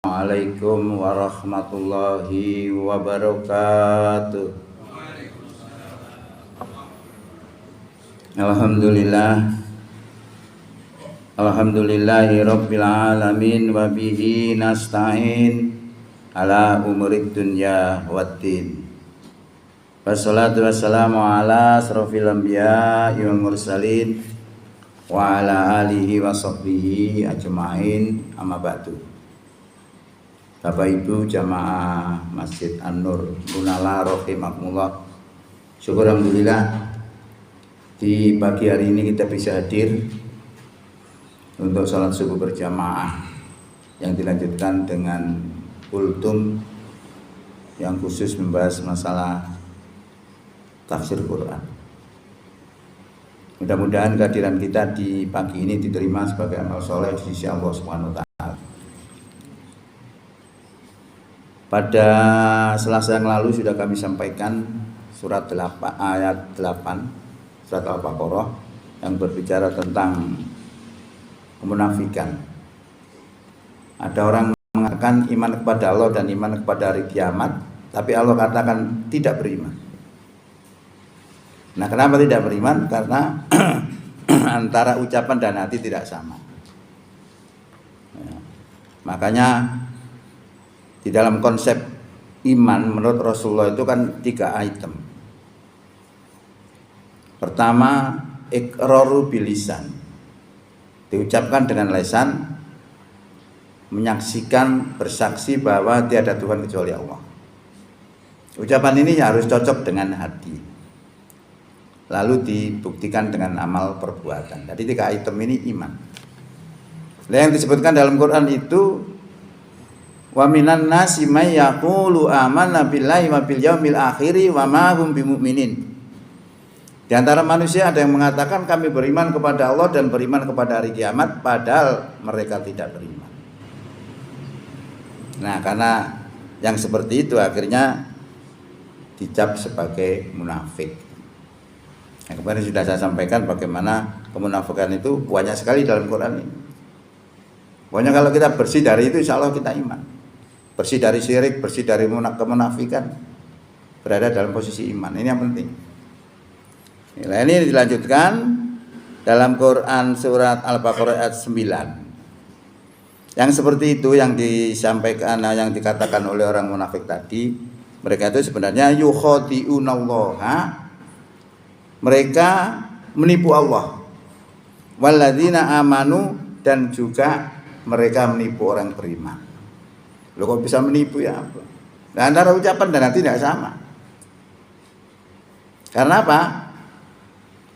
Assalamualaikum warahmatullahi wabarakatuh. Alhamdulillahi rabbil alamin wa bihi nasta'in ala umurid dunya waddin. Wassalatu wassalamu ala asrofil anbiya wal mursalin wa ala alihi wa sahbihi ajma'in, amma ba'du. Bapak Ibu jamaah Masjid An-Nur Munala rahimakumullah. Syukur alhamdulillah di pagi hari ini kita bisa hadir untuk sholat subuh berjamaah yang dilanjutkan dengan kultum yang khusus membahas masalah tafsir Quran. Mudah-mudahan kehadiran kita di pagi ini diterima sebagai amal soleh di sisi Allah Subhanahu wa Ta'ala. Pada Selasa yang lalu sudah kami sampaikan surat 8 ayat 8 surat Al-Baqarah yang berbicara tentang kemunafikan. Ada orang mengatakan iman kepada Allah dan iman kepada hari kiamat, tapi Allah katakan tidak beriman. Nah, kenapa tidak beriman? Karena antara ucapan dan hati tidak sama. Ya. Makanya di dalam konsep iman menurut Rasulullah itu kan 3 item. Pertama, iqraru bilisan, diucapkan dengan lisan, menyaksikan, bersaksi bahwa tiada Tuhan kecuali Allah. Ucapan ini harus cocok dengan hati, lalu dibuktikan dengan amal perbuatan. Jadi 3 item ini iman. Nah, yang disebutkan dalam Quran itu wa minan nasi may yaqulu amanna billahi wa bil yaumil akhir wa ma hum bimumin. Di antara manusia ada yang mengatakan kami beriman kepada Allah dan beriman kepada hari kiamat, padahal mereka tidak beriman. Nah, karena yang seperti itu akhirnya dicap sebagai munafik. Yang kemarin sudah saya sampaikan bagaimana kemunafikan itu banyak sekali dalam Quran ini. Pokoknya kalau kita bersih dari itu, insya Allah kita iman. Bersih dari syirik, bersih dari kemunafikan, berada dalam posisi iman. Ini yang penting. Nah, ini dilanjutkan dalam Quran surat Al-Baqarah ayat 9. Yang seperti itu yang disampaikan, yang dikatakan oleh orang munafik tadi, mereka itu sebenarnya yukhadi'unallaha, mereka menipu Allah. Walladzina amanu, dan juga mereka menipu orang beriman. Loh, kok bisa menipu ya? Nah, antara ucapan dan hati tidak sama. Karena apa?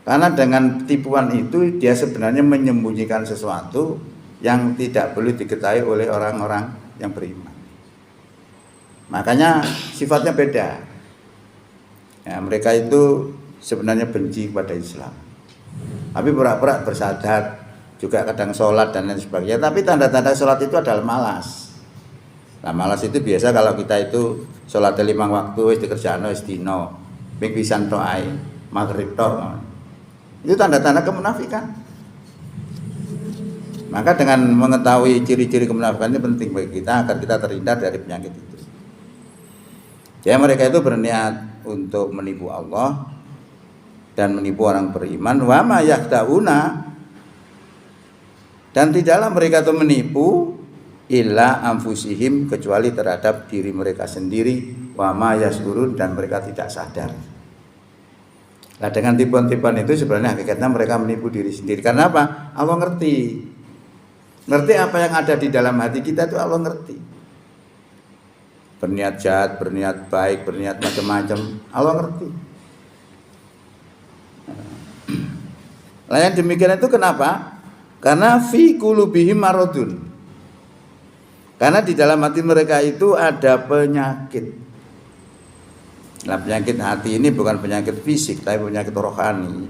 Karena dengan tipuan itu dia sebenarnya menyembunyikan sesuatu yang tidak boleh diketahui oleh orang-orang yang beriman. Makanya sifatnya beda. Ya, mereka itu sebenarnya benci kepada Islam, tapi pura-pura bersahadat, juga kadang sholat dan lain sebagainya. Tapi tanda-tanda sholat itu adalah malas. Nah, malas itu biasa kalau kita itu sholat 5 waktu wis dikerjakno wis dina, ping pisan tok ae, maghrib tok. Itu tanda-tanda kemunafikan. Maka dengan mengetahui ciri-ciri kemunafikan ini penting bagi kita agar kita terhindar dari penyakit itu. Ya, mereka itu berniat untuk menipu Allah dan menipu orang beriman. Wa ma yakdauna, dan tidaklah mereka itu menipu illa anfusihim, kecuali terhadap diri mereka sendiri, wa ma yashurun, dan mereka tidak sadar. Nah, dengan tipuan-tipuan itu sebenarnya hakikatnya mereka menipu diri sendiri. Karena apa? Allah ngerti apa yang ada di dalam hati kita itu. Allah ngerti. Berniat jahat, berniat baik, berniat macam-macam, Allah ngerti. Nah, yang demikian itu kenapa? Karena fi qulubihim maradun. Karena di dalam hati mereka itu ada penyakit. Nah, penyakit hati ini bukan penyakit fisik, tapi penyakit rohani.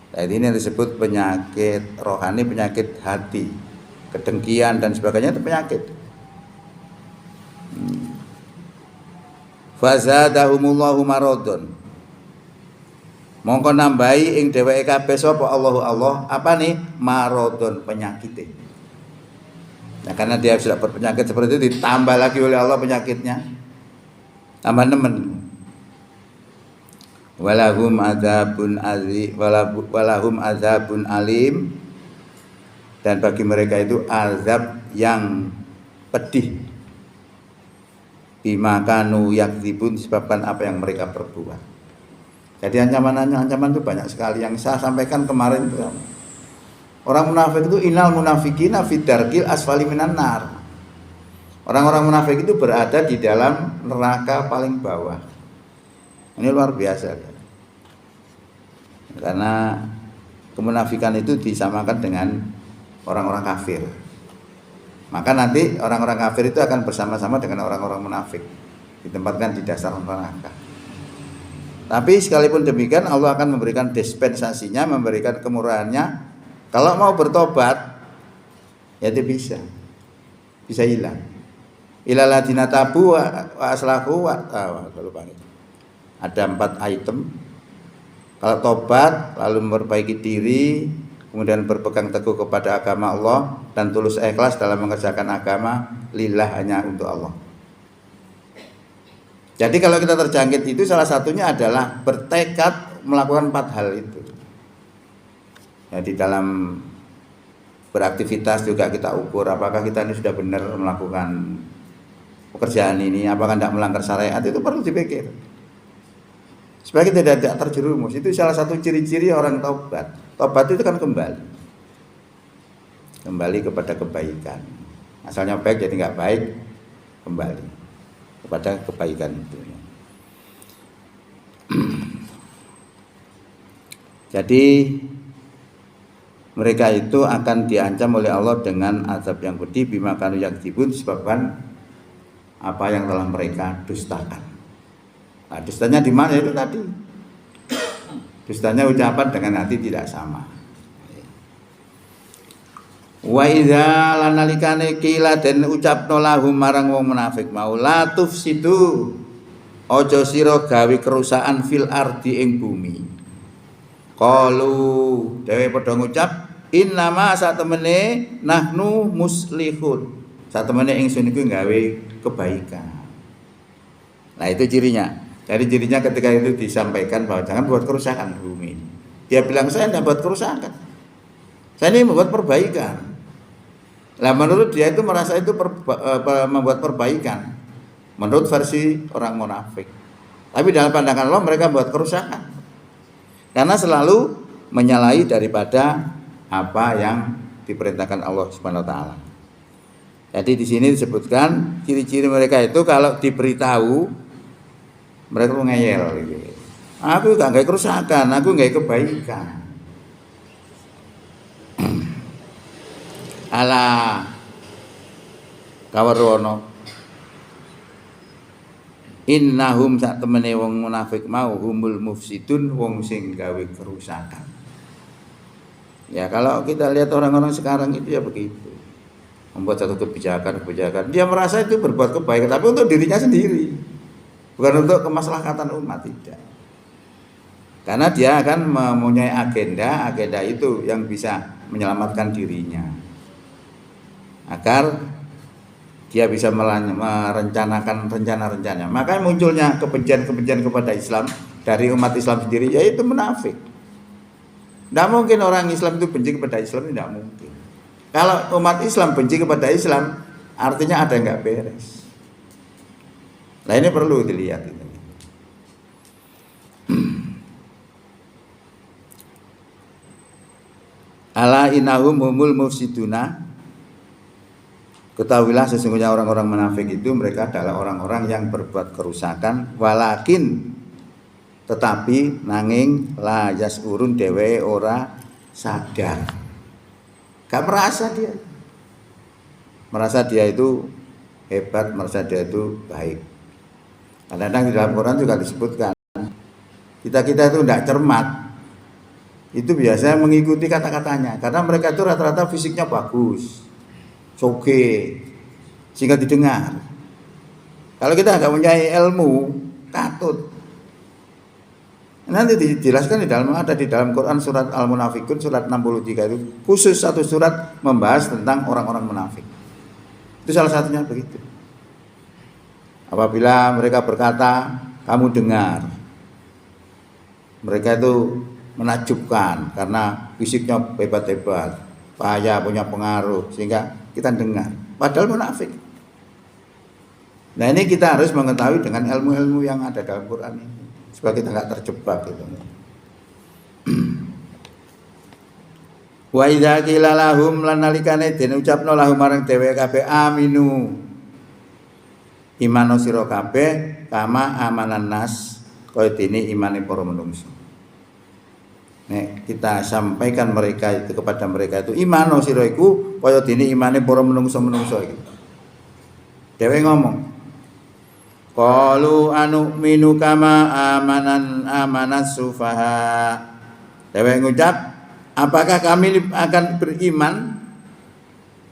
Nah, ini yang disebut penyakit rohani, penyakit hati, kedengkian dan sebagainya, itu penyakit. Fazadahumullahu maradun. Mongko nambahi ing dheweke kabeh sapa Allahu Allah, apa nih? Maradun, penyakite. Nah, karena dia sudah berpenyakit seperti itu, ditambah lagi oleh Allah penyakitnya, tambah nemen. Walahum azabun alim, dan bagi mereka itu azab yang pedih. Bima kanu yakdzibun, disebabkan apa yang mereka perbuat. Jadi ancaman itu banyak sekali yang saya sampaikan kemarin itu. Orang munafik itu innal munafiqina fid darkil asfali minan nar. Orang-orang munafik itu berada di dalam neraka paling bawah. Ini luar biasa. Karena kemunafikan itu disamakan dengan orang-orang kafir. Maka nanti orang-orang kafir itu akan bersama-sama dengan orang-orang munafik, ditempatkan di dasar neraka. Tapi sekalipun demikian Allah akan memberikan dispensasinya, memberikan kemurahannya. Kalau mau bertobat, ya dia bisa hilang. Ilal ladina tabu wa aslahu wa ada 4 item. Kalau tobat, lalu memperbaiki diri, kemudian berpegang teguh kepada agama Allah dan tulus ikhlas dalam mengerjakan agama lillah, hanya untuk Allah. Jadi kalau kita terjangkit itu salah satunya adalah bertekad melakukan 4 hal itu. Ya, di dalam beraktivitas juga kita ukur apakah kita ini sudah benar melakukan pekerjaan ini, apakah tidak melanggar syariat, itu perlu dipikir. Supaya kita tidak terjerumus. Itu salah satu ciri-ciri orang taubat. Taubat itu kan kembali kepada kebaikan. Asalnya baik jadi nggak baik, kembali kepada kebaikan itu. Jadi mereka itu akan diancam oleh Allah dengan azab yang pedih bima kanu yakdzibun, disebabkan apa yang telah mereka dustakan. Nah, dustanya di mana itu tadi? Dustanya ucapan dengan hati tidak sama. Wa idza lanalikane kila den ucapno lahum marang wong munafik mau la tufsidu, aja sira gawe kerusakan fil ardi ing bumi. Qalu dhewe padha ngucap innama satemene nahnu muslihun, satemene ingsun iku gawe kebaikan. Nah itu cirinya. Jadi cirinya ketika itu disampaikan bahwa jangan buat kerusakan bumi. Dia bilang saya tidak buat kerusakan, saya ini membuat perbaikan. Nah menurut dia itu merasa itu membuat perbaikan menurut versi orang munafik. Tapi dalam pandangan Allah mereka buat kerusakan, karena selalu menyalahi daripada apa yang diperintahkan Allah Subhanahu wa taala. Jadi di sini disebutkan ciri-ciri mereka itu kalau diberitahu mereka ngeyel gitu. Aku gak kayak kerusakan, aku gak kebaikan. Ala kawarono innahum sak temene wong munafik mau humul mufsidun, wong sing gawe kerusakan. Ya kalau kita lihat orang-orang sekarang itu ya begitu, membuat satu kebijakan, dia merasa itu berbuat kebaikan, tapi untuk dirinya sendiri, bukan untuk kemaslahatan umat, tidak. Karena dia akan mempunyai agenda itu yang bisa menyelamatkan dirinya, agar dia bisa merencanakan rencana-rencananya. Makanya munculnya kebencian kepada Islam dari umat Islam sendiri, yaitu munafik. Tidak mungkin orang Islam itu benci kepada Islam, tidak mungkin. Kalau umat Islam benci kepada Islam, artinya ada yang nggak beres. Nah ini perlu dilihat ini. Ala innahum humul mufsiduna. Ketahuilah sesungguhnya orang-orang munafik itu mereka adalah orang-orang yang berbuat kerusakan, walakin tetapi nanging la yasurun dewe ora sadar. Gak merasa dia. Merasa dia itu hebat, merasa dia itu baik. Kadang-kadang di dalam Quran juga disebutkan kita itu tidak cermat, itu biasanya mengikuti kata-katanya, karena mereka itu rata-rata fisiknya bagus, soge, sehingga didengar. Kalau kita nggak punya ilmu, katut. Nanti dijelaskan di dalam Quran surat Al-Munafikun surat 63 itu khusus satu surat membahas tentang orang-orang munafik. Itu salah satunya begitu. Apabila mereka berkata, kamu dengar, mereka itu menakjubkan karena fisiknya hebat-hebat, kaya, punya pengaruh, sehingga kita dengar. Padahal munafik. Nah ini kita harus mengetahui dengan ilmu-ilmu yang ada dalam Quran ini, supaya kita nggak terjebak gitu. Wa idza qila lahum lan nalikane den ucapno lahum marang dheweke kabeh aminu imano sira kabeh kama amanan nas kaya dene imane para manungsa. Nek kita sampaikan mereka itu kepada mereka itu imano sira iku kaya dene imane para manungsa-manungsa iki. Dhewe ngomong qalu anu'minu kama amanas sufaha. Dhewe ngucap, apakah kami akan beriman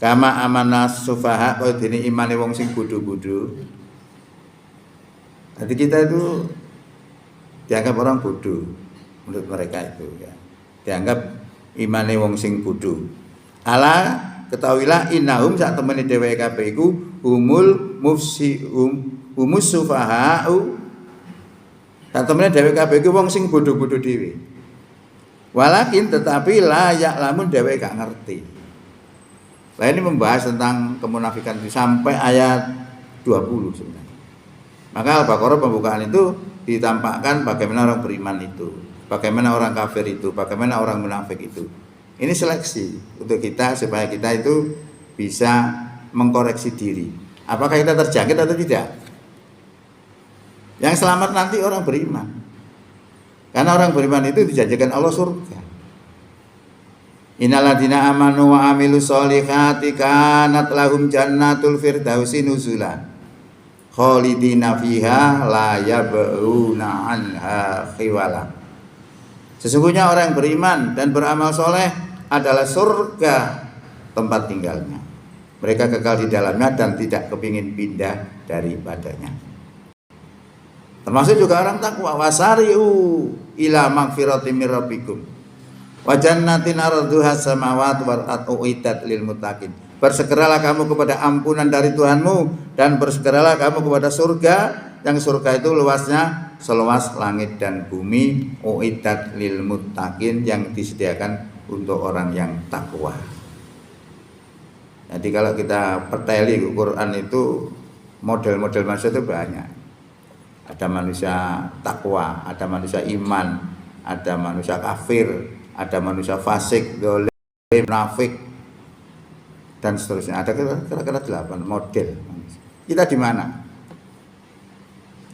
kama amanas sufaha kaya dene imane wong sing bodho-bodho. Jadi kita itu dianggap orang bodoh menurut mereka itu ya. Dianggap imane wong sing bodho. Ala ketahuilah innahum sak temene dheweke kabeh iku humul humus sufaha. Sak temene dheweke kabeh iku wong sing bodho-bodho dhewe. Walakin tetapi la ya'lamun dheweke gak ngerti. Nah ini membahas tentang kemunafikan itu sampai ayat 20 sebenarnya. Maka Al-Baqarah pembukaan itu ditampakkan bagaimana orang beriman itu, bagaimana orang kafir itu, bagaimana orang munafik itu. Ini seleksi untuk kita supaya kita itu bisa mengkoreksi diri. Apakah kita terjangkit atau tidak? Yang selamat nanti orang beriman. Karena orang beriman itu dijanjikan Allah surga. Innalladzina amanu wa amilus solihati kanat lahum jannatul firdausi nuzula khalidina fiha la yabghuna anha khiwala. Sesungguhnya orang yang beriman dan beramal soleh adalah surga tempat tinggalnya. Mereka kekal di dalamnya dan tidak kepingin pindah daripadanya. Termasuk juga orang takwa, wasari'u ila magfiratin mir rabbikum wa jannatin arduha samawati wal ardu uiddat lil muttaqin. Bersegeralah kamu kepada ampunan dari Tuhanmu dan bersegeralah kamu kepada surga, yang surga itu luasnya seluas langit dan bumi, uiddat lil muttaqin, yang disediakan untuk orang yang takwa. Jadi kalau kita perteli Quran itu model-model manusia itu banyak. Ada manusia takwa, ada manusia iman, ada manusia kafir, ada manusia fasik, dolim, munafik, dan seterusnya. Ada kira-kira 8 model. Kita di mana?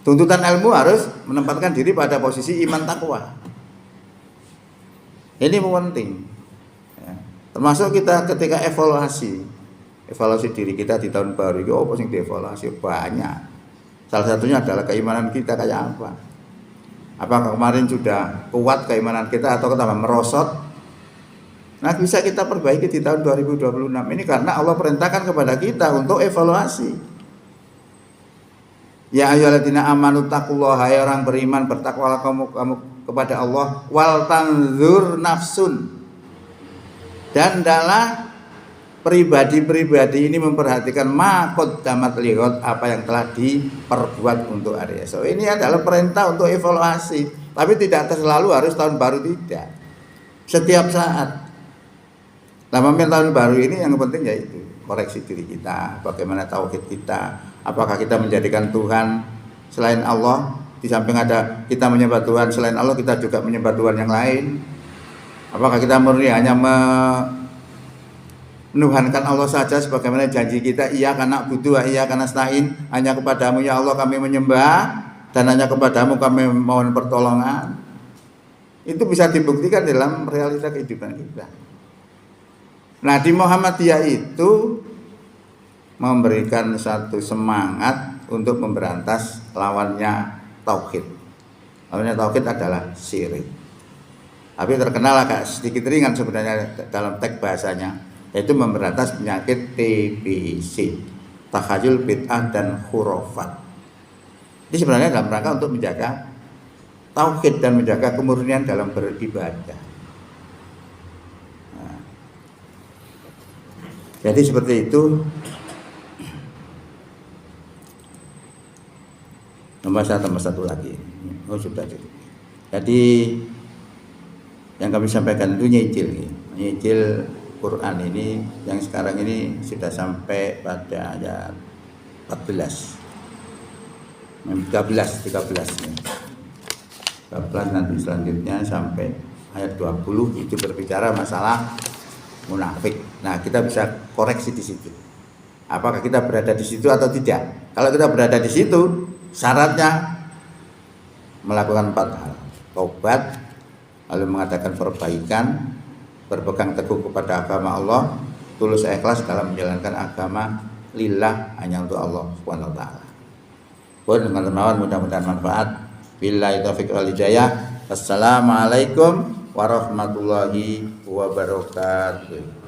Tuntutan ilmu harus menempatkan diri pada posisi iman takwa. Ini penting. Ya. Termasuk kita ketika evaluasi diri kita di tahun baru ini, apa sing dievaluasi? Banyak. Salah satunya adalah keimanan kita kayak apa. Apakah kemarin sudah kuat keimanan kita atau tambah merosot? Nah bisa kita perbaiki di tahun 2026 ini karena Allah perintahkan kepada kita untuk evaluasi. Ya ayyuhalladzina amanu taqullaha, hai orang beriman bertakwalah kamu kepada Allah, wal tanzur nafsun, dan adalah pribadi-pribadi ini memperhatikan makot damat lihat apa yang telah diperbuat untuk hari esok. Ini adalah perintah untuk evaluasi, tapi tidak selalu harus tahun baru, tidak. Setiap saat. Lama tahun baru ini yang penting yaitu koreksi diri kita, bagaimana tauhid kita, apakah kita menjadikan Tuhan selain Allah, di samping ada kita menyembah Tuhan selain Allah, kita juga menyembah Tuhan yang lain. Apakah kita murni hanya menuhankan Allah saja sebagaimana janji kita, iya karena butuh, iya karena nasta'in, hanya kepadamu ya Allah kami menyembah dan hanya kepadamu kami mohon pertolongan. Itu bisa dibuktikan dalam realita kehidupan kita. Nah di Muhammadiyah itu memberikan satu semangat untuk memberantas lawannya tauhid. Lawannya tauhid adalah syirik. Tapi terkenal agak sedikit ringan sebenarnya dalam teks bahasanya, yaitu memberantas penyakit TBC, takhayul, bid'ah, dan khurafat. Ini sebenarnya dalam rangka untuk menjaga tauhid dan menjaga kemurnian dalam beribadah. Nah, jadi seperti itu. Tambah satu lagi. Oh sudah. Jadi yang kami sampaikan itu nyicil Quran ini yang sekarang ini sudah sampai pada ayat 14. 13 nanti selanjutnya sampai ayat 20 itu berbicara masalah munafik. Nah, kita bisa koreksi di situ. Apakah kita berada di situ atau tidak? Kalau kita berada di situ, syaratnya melakukan 4 hal. Taubat, lalu mengadakan perbaikan, berpegang teguh kepada agama Allah, tulus ikhlas dalam menjalankan agama lillah hanya untuk Allah Subhanahu wa taala. Pun teman-teman mudah-mudahan manfaat. Billahi taufiq wal hidayah. Assalamualaikum warahmatullahi wabarakatuh.